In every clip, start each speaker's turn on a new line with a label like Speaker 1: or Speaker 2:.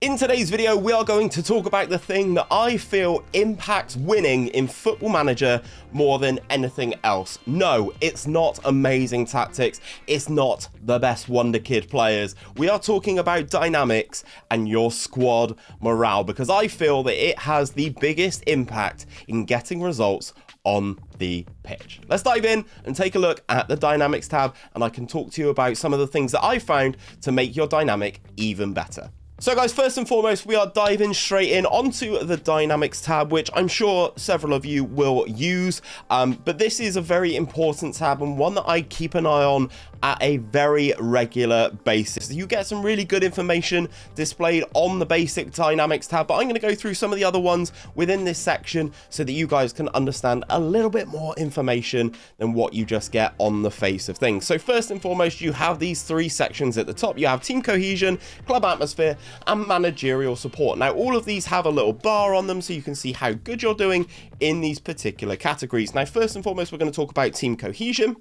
Speaker 1: In today's video, we are going to talk about the thing that I feel impacts winning in Football Manager more than anything else. No, it's not amazing tactics. It's not the best Wonder Kid players. We are talking about dynamics and your squad morale, because I feel that it has the biggest impact in getting results on the pitch. Let's dive in and take a look at the dynamics tab, and I can talk to you about some of the things that I found to make your dynamic even better. So guys, first and foremost, we are diving straight in onto the dynamics tab, which I'm sure several of you will use, but this is a very important tab and one that I keep an eye on at a very regular basis. You get some really good information displayed on the basic dynamics tab, but I'm going to go through some of the other ones within this section so that you guys can understand a little bit more information than what you just get on the face of things. So first and foremost, you have these three sections at the top. You have team cohesion, club atmosphere, and managerial support. Now, all of these have a little bar on them so you can see how good you're doing in these particular categories. Now, first and foremost, we're going to talk about team cohesion.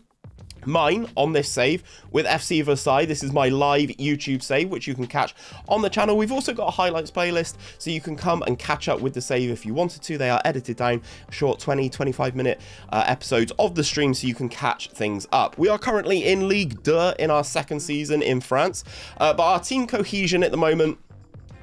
Speaker 1: Mine on this save with 𝘼𝙗𝙤𝙪, this is my live YouTube save, which you can catch on the channel. We've also got a highlights playlist, so you can come and catch up with the save if you wanted to. They are edited down, short 20-25 minute episodes of the stream, so you can catch things up. We are currently in 𝘼𝙗𝙤𝙪 in our second season in France, but our team cohesion at the moment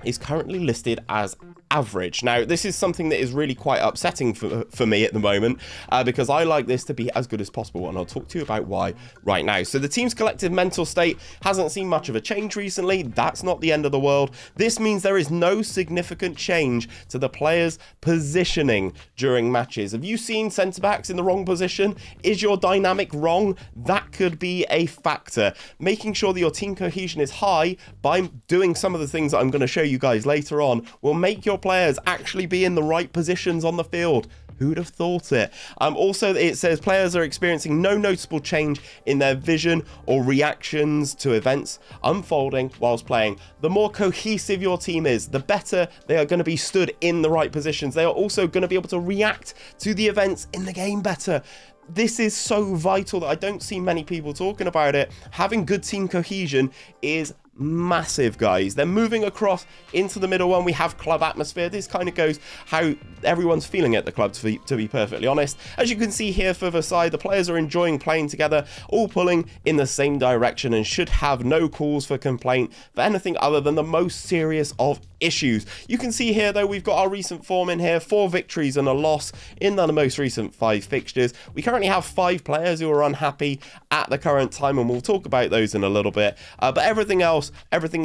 Speaker 1: is currently listed as average. Now, this is something that is really quite upsetting for me at the moment, because I like this to be as good as possible, and I'll talk to you about why right now. So the team's collective mental state hasn't seen much of a change recently. That's not the end of the world. This means there is no significant change to the players' positioning during matches. Have you seen centre-backs in the wrong position? Is your dynamic wrong? That could be a factor. Making sure that your team cohesion is high by doing some of the things that I'm going to show you guys later on will make your players actually be in the right positions on the field. Who'd have thought it? Also, it says players are experiencing no noticeable change in their vision or reactions to events unfolding whilst playing. The more cohesive your team is, the better they are going to be stood in the right positions. They are also going to be able to react to the events in the game better. This is so vital that I don't see many people talking about it. Having good team cohesion is massive, guys. Then moving across into the middle one, we have club atmosphere. This kind of goes how everyone's feeling at the club, to be perfectly honest. As you can see here further side, the players are enjoying playing together, all pulling in the same direction, and should have no cause for complaint for anything other than the most serious of issues. You can see here though, we've got our recent form in here, 4 victories and a loss in the most recent 5 fixtures. We currently have 5 players who are unhappy at the current time, and we'll talk about those in a little bit, but everything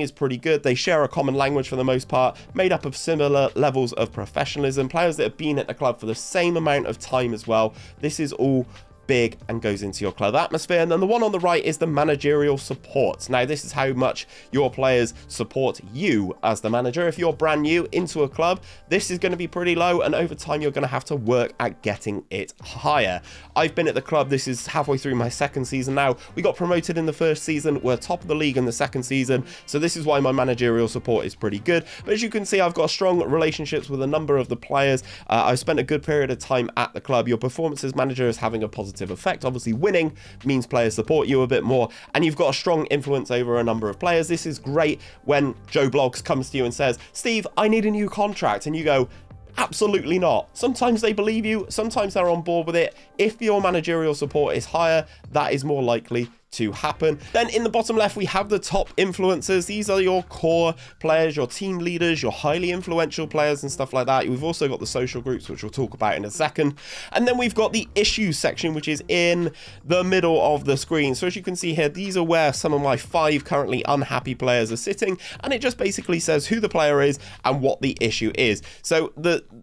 Speaker 1: is pretty good. They share a common language for the most part, made up of similar levels of professionalism, players that have been at the club for the same amount of time as well. This is all big and goes into your club atmosphere. And then the one on the right is the managerial support. Now, this is how much your players support you as the manager. If you're brand new into a club, this is going to be pretty low, and over time you're going to have to work at getting it higher. I've been at the club, this is halfway through my second season now. We got promoted in the first season, we're top of the league in the second season, so this is why my managerial support is pretty good. But as you can see, I've got strong relationships with a number of the players. I've spent a good period of time at the club. Your performance as manager is having a positive effect. Obviously, winning means players support you a bit more, and you've got a strong influence over a number of players. This is great when Joe Bloggs comes to you and says, "Steve, I need a new contract," and you go, "Absolutely not." Sometimes they believe you, sometimes they're on board with it. If your managerial support is higher, that is more likely to happen. Then in the bottom left, we have the top influencers. These are your core players, your team leaders, your highly influential players and stuff like that. We've also got the social groups, which we'll talk about in a second. And then we've got the issues section, which is in the middle of the screen. So as you can see here, these are where some of my 5 currently unhappy players are sitting, and it just basically says who the player is and what the issue is. So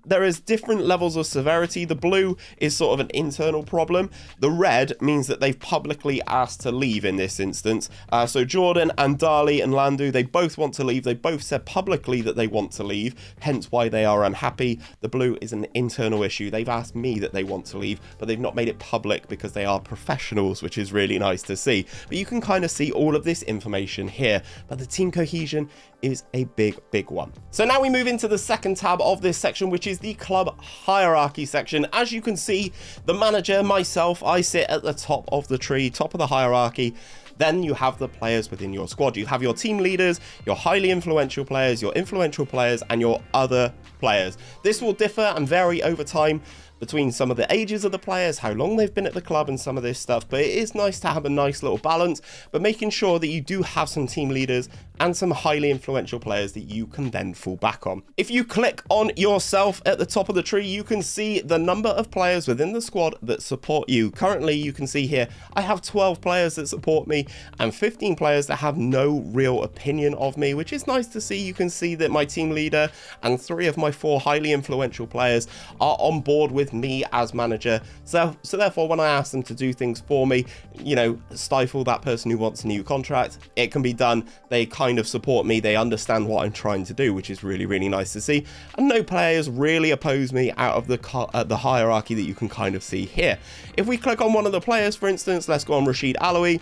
Speaker 1: there is different levels of severity. The blue is sort of an internal problem. The red means that they've publicly asked to leave in this instance. So Jordan and Dali and Landu, they both want to leave. They both said publicly that they want to leave, hence why they are unhappy. The blue is an internal issue. They've asked me that they want to leave, but they've not made it public because they are professionals, which is really nice to see. But you can kind of see all of this information here. But the team cohesion is a big one. So now we move into the second tab of this section, which is the club hierarchy section. As you can see, the manager, myself, I sit at the top of the tree, top of the hierarchy. Then you have the players within your squad. You have your team leaders, your highly influential players, your influential players, and your other players. This will differ and vary over time between some of the ages of the players, how long they've been at the club, and some of this stuff, but it is nice to have a nice little balance, but making sure that you do have some team leaders and some highly influential players that you can then fall back on. If you click on yourself at the top of the tree, you can see the number of players within the squad that support you. Currently, you can see here, I have 12 players that support me and 15 players that have no real opinion of me, which is nice to see. You can see that my team leader and 3 of my 4 highly influential players are on board with me as manager. So therefore, when I ask them to do things for me, you know, stifle that person who wants a new contract, it can be done. They kind of support me. They understand what I'm trying to do, which is really, really nice to see. And no players really oppose me out of the hierarchy that you can kind of see here. If we click on one of the players, for instance, let's go on 𝘼𝙗𝙤𝙪.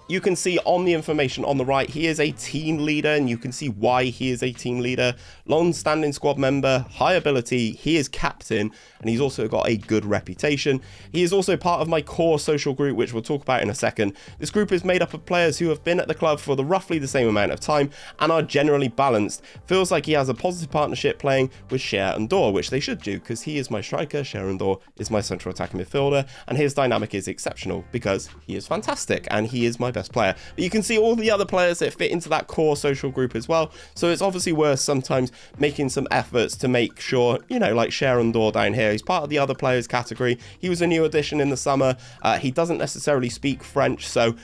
Speaker 1: You can see on the information on the right, he is a team leader, and you can see why he is a team leader. Long-standing squad member, high ability, he is captain, and he's also got a good reputation. He is also part of my core social group, which we'll talk about in a second. This group is made up of players who have been at the club for roughly the same amount of time and are generally balanced. Feels like he has a positive partnership playing with 𝘼𝙗𝙤𝙪, which they should do, because he is my striker, 𝘼𝙗𝙤𝙪 is my central attacking midfielder, and his dynamic is exceptional because he is fantastic and he is my best player. But you can see all the other players that fit into that core social group as well, so it's obviously worth sometimes making some efforts to make sure, you know, like 𝘼𝙗𝙤𝙪 down here, he's part of the other players category. He was a new addition in the summer. He doesn't necessarily speak French, so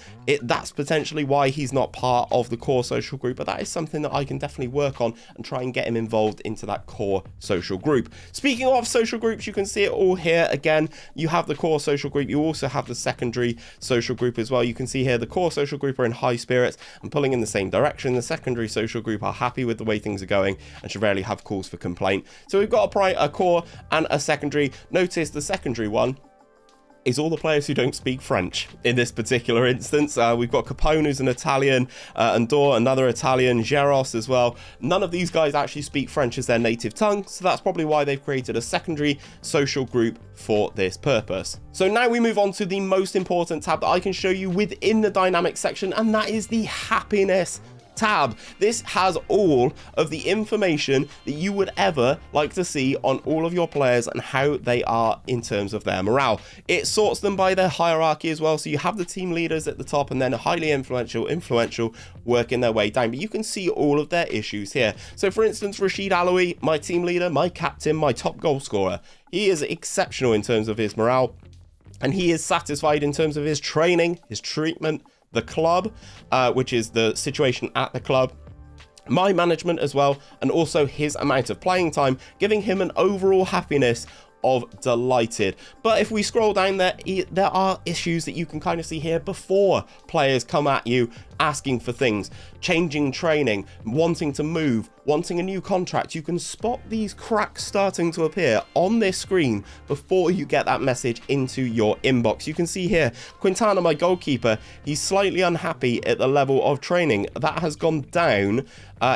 Speaker 1: that's potentially why he's not part of the core social group, but that is something that I can definitely work on and try and get him involved into that core social group. Speaking of social groups, you can see it all here. Again, you have the core social group, you also have the secondary social group as well. You can see here the core social group are in high spirits and pulling in the same direction. The secondary social group are happy with the way things are going and should rarely have cause for complaint. So we've got a core and a secondary. Notice the secondary one is all the players who don't speak French in this particular instance. We've got Capone, who's an Italian, Andor, another Italian, Geros as well. None of these guys actually speak French as their native tongue, so that's probably why they've created a secondary social group for this purpose. So now we move on to the most important tab that I can show you within the dynamic section, and that is the happiness tab. This has all of the information that you would ever like to see on all of your players and how they are in terms of their morale. It sorts them by their hierarchy as well, so you have the team leaders at the top and then a highly influential working their way down, but you can see all of their issues here. So for instance, 𝘼𝙗𝙤𝙪, my team leader, my captain, my top goal scorer, he is exceptional in terms of his morale, and he is satisfied in terms of his training, his treatment, the club, which is the situation at the club, my management as well, and also his amount of playing time, giving him an overall happiness of delighted. But if we scroll down there are issues that you can kind of see here before players come at you asking for things, changing training, wanting to move, wanting a new contract. You can spot these cracks starting to appear on this screen before you get that message into your inbox. You can see here, Quintana, my goalkeeper, he's slightly unhappy at the level of training. That has gone down.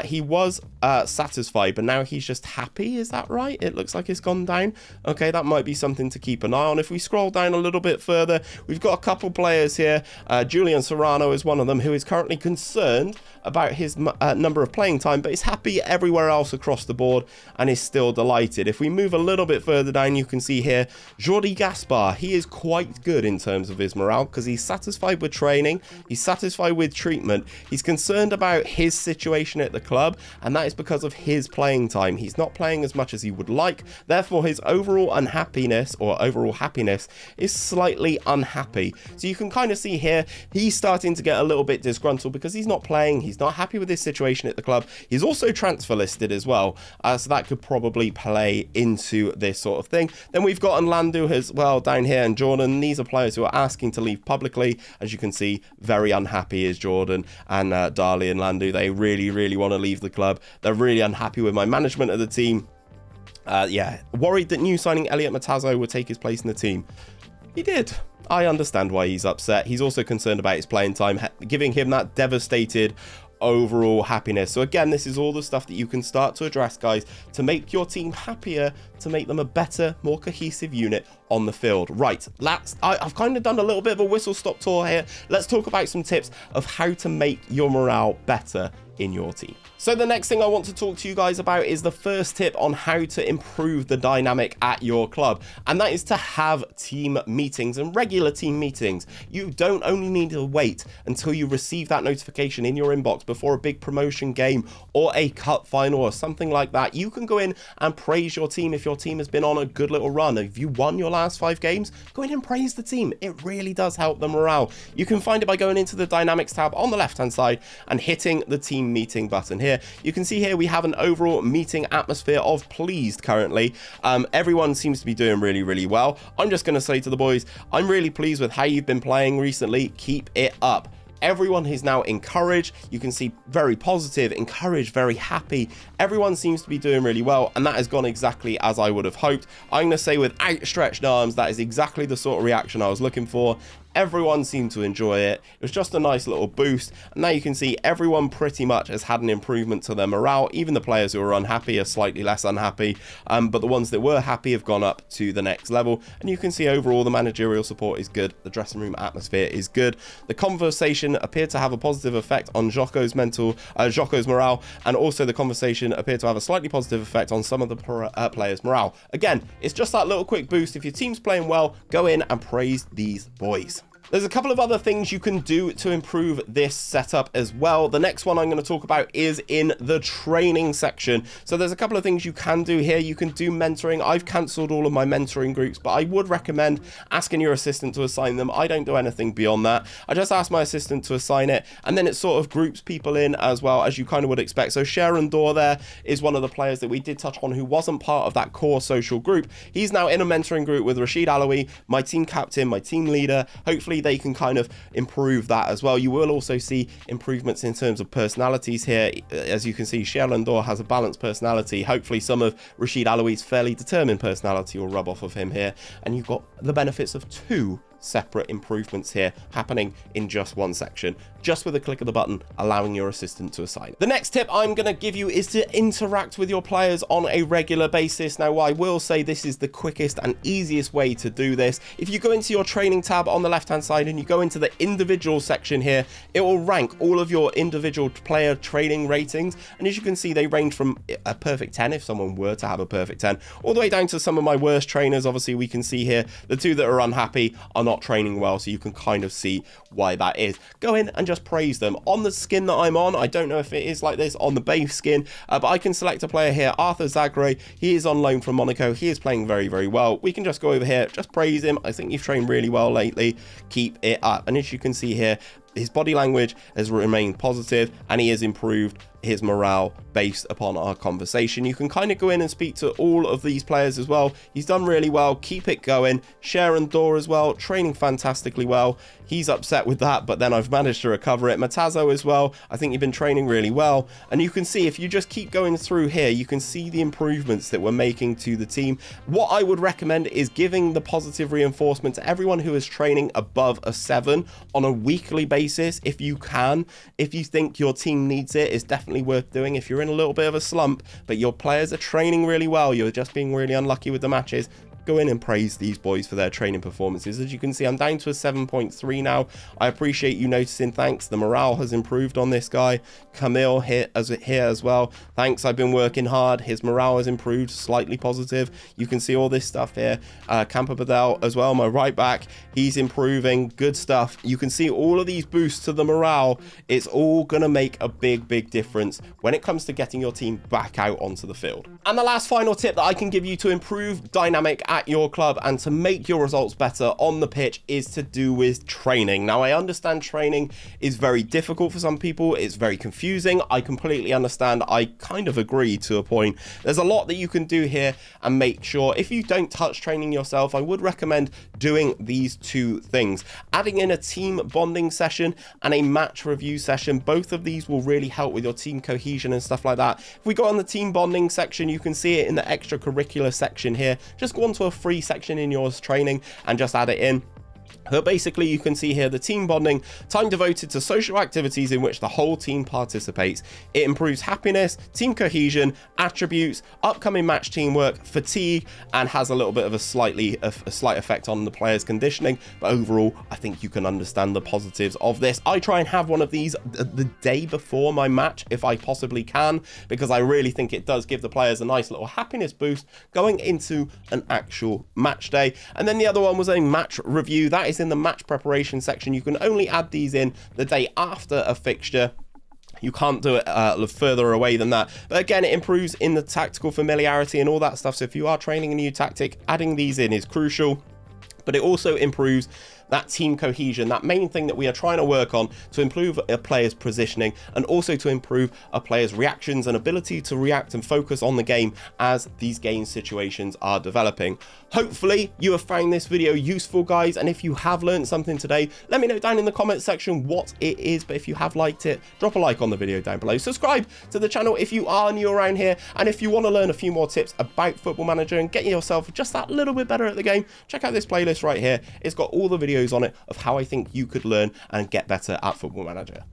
Speaker 1: He was satisfied, but now he's just happy. Is that right? It looks like it's gone down. Okay, that might be something to keep an eye on. If we scroll down a little bit further, we've got a couple players here. Julian Serrano is one of them, who is currently concerned about his number of playing time, but is happy everywhere else across the board and is still delighted. If we move a little bit further down, you can see here Jordi Gaspar. He is quite good in terms of his morale because he's satisfied with training, he's satisfied with treatment, he's concerned about his situation at the club, and that is because of his playing time. He's not playing as much as he would like, therefore his overall unhappiness or overall happiness is slightly unhappy. So you can kind of see here he's starting to get a little bit disgruntled because he's not playing, he's not happy with his situation at the club. He's also transfer listed as well, so that could probably play into this sort of thing. Then we've got Landu as well down here, and Jordan. These are players who are asking to leave publicly. As you can see, very unhappy is Jordan and Dali and Landu. They really want to leave the club. They're really unhappy with my management of the team. Yeah, worried that new signing 𝘼𝙗𝙤𝙪 would take his place in the team. He did. I understand why he's upset. He's also concerned about his playing time, giving him that devastated overall happiness. So again, this is all the stuff that you can start to address, guys, to make your team happier, to make them a better, more cohesive unit on the field. Right, I've kind of done a little bit of a whistle-stop tour here. Let's talk about some tips of how to make your morale better in your team. So the next thing I want to talk to you guys about is the first tip on how to improve the dynamic at your club, and that is to have team meetings and regular team meetings. You don't only need to wait until you receive that notification in your inbox before a big promotion game or a cup final or something like that. You can go in and praise your team if your team has been on a good little run. If you won your last 5 games, go in and praise the team. It really does help the morale. You can find it by going into the Dynamics tab on the left hand side and hitting the team meeting button here. You can see here we have an overall meeting atmosphere of pleased currently. Everyone seems to be doing really well. I'm just going to say to the boys, I'm really pleased with how you've been playing recently. Keep it up. Everyone is now encouraged. You can see very positive, encouraged, very happy. Everyone seems to be doing really well, and that has gone exactly as I would have hoped. I'm going to say with outstretched arms, that is exactly the sort of reaction I was looking for. Everyone seemed to enjoy it. It was just a nice little boost. And now you can see everyone pretty much has had an improvement to their morale. Even the players who are unhappy are slightly less unhappy. But the ones that were happy have gone up to the next level. And you can see overall the managerial support is good. The dressing room atmosphere is good. The conversation appeared to have a positive effect on 𝘼𝙗𝙤𝙪 morale. And also the conversation appeared to have a slightly positive effect on some of the players' morale. Again, it's just that little quick boost. If your team's playing well, go in and praise these boys. There's a couple of other things you can do to improve this setup as well. The next one I'm going to talk about is in the training section. So there's a couple of things you can do here. You can do mentoring. I've cancelled all of my mentoring groups, but I would recommend asking your assistant to assign them. I don't do anything beyond that. I just ask my assistant to assign it, and then it sort of groups people in as well, as you kind of would expect. So 𝘼𝙗𝙤𝙪 there is one of the players that we did touch on who wasn't part of that core social group. He's now in a mentoring group with 𝘼𝙗𝙤𝙪, my team captain, my team leader. Hopefully they can kind of improve that as well. You will also see improvements in terms of personalities here. As you can see, 𝘼𝙗𝙤𝙪 has a balanced personality. Hopefully some of 𝘼𝙗𝙤𝙪's fairly determined personality will rub off of him here, and you've got the benefits of 2 separate improvements here happening in just one section, just with a click of the button, allowing your assistant to assign. The next tip I'm going to give you is to interact with your players on a regular basis. Now, I will say this is the quickest and easiest way to do this. If you go into your training tab on the left hand side and you go into the individual section here, it will rank all of your individual player training ratings, and as you can see, they range from a perfect 10 if someone were to have a perfect 10, all the way down to some of my worst trainers. Obviously we can see here the 2 that are unhappy are not training well, so you can kind of see why that is. Go in and just praise them. On the skin that I'm on, I don't know if it is like this on the base skin, but I can select a player here, 𝘼𝙗𝙤𝙪. He is on loan from Monaco. He is playing very well. We can just go over here, just praise him. I think you've trained really well lately. Keep it up. And as you can see here, his body language has remained positive and he has improved his morale based upon our conversation. You can kind of go in and speak to all of these players as well. He's done really well. Keep it going. 𝘼𝙗𝙤𝙪 as well, training fantastically well. He's upset with that, but then I've managed to recover it. Matazo as well. I think you've been training really well. And you can see, if you just keep going through here, you can see the improvements that we're making to the team. What I would recommend is giving the positive reinforcement to everyone who is training above a 7 on a weekly basis, if you can. If you think your team needs it, it's definitely worth doing. If you're in a little bit of a slump, but your players are training really well, you're just being really unlucky with the matches, go in and praise these boys for their training performances. As you can see, I'm down to a 7.3 now. I appreciate you noticing. Thanks. The morale has improved on this guy. Camille here as well. Thanks. I've been working hard. His morale has improved, slightly positive. You can see all this stuff here. Camper Badel as well, my right back. He's improving. Good stuff. You can see all of these boosts to the morale. It's all going to make a big difference when it comes to getting your team back out onto the field. And the last final tip that I can give you to improve dynamic at your club and to make your results better on the pitch is to do with training. Now, I understand training is very difficult for some people. It's very confusing. I completely understand. I kind of agree to a point. There's a lot that you can do here, and make sure, if you don't touch training yourself, I would recommend doing these 2 things. Adding in a team bonding session and a match review session. Both of these will really help with your team cohesion and stuff like that. If we go on the team bonding section, you can see it in the extracurricular section here. Just go on to a free section in your training and just add it in. So basically, you can see here the team bonding, time devoted to social activities in which the whole team participates. It improves happiness, team cohesion, attributes, upcoming match teamwork, fatigue, and has a little bit of a slight effect on the player's conditioning. But overall, I think you can understand the positives of this. I try and have one of these the day before my match if I possibly can, because I really think it does give the players a nice little happiness boost going into an actual match day. And then the other one was a match review. That is in the match preparation section. You can only add these in the day after a fixture. You can't do it further away than that. But again, it improves in the tactical familiarity and all that stuff. So if you are training a new tactic, adding these in is crucial. But it also improves that team cohesion, that main thing that we are trying to work on to improve a player's positioning, and also to improve a player's reactions and ability to react and focus on the game as these game situations are developing. Hopefully you have found this video useful, guys, and if you have learned something today, let me know down in the comments section what it is. But if you have liked it, drop a like on the video down below, subscribe to the channel if you are new around here, and if you want to learn a few more tips about Football Manager and get yourself just that little bit better at the game, check out this playlist right here. It's got all the videos on it of how I think you could learn and get better at Football Manager.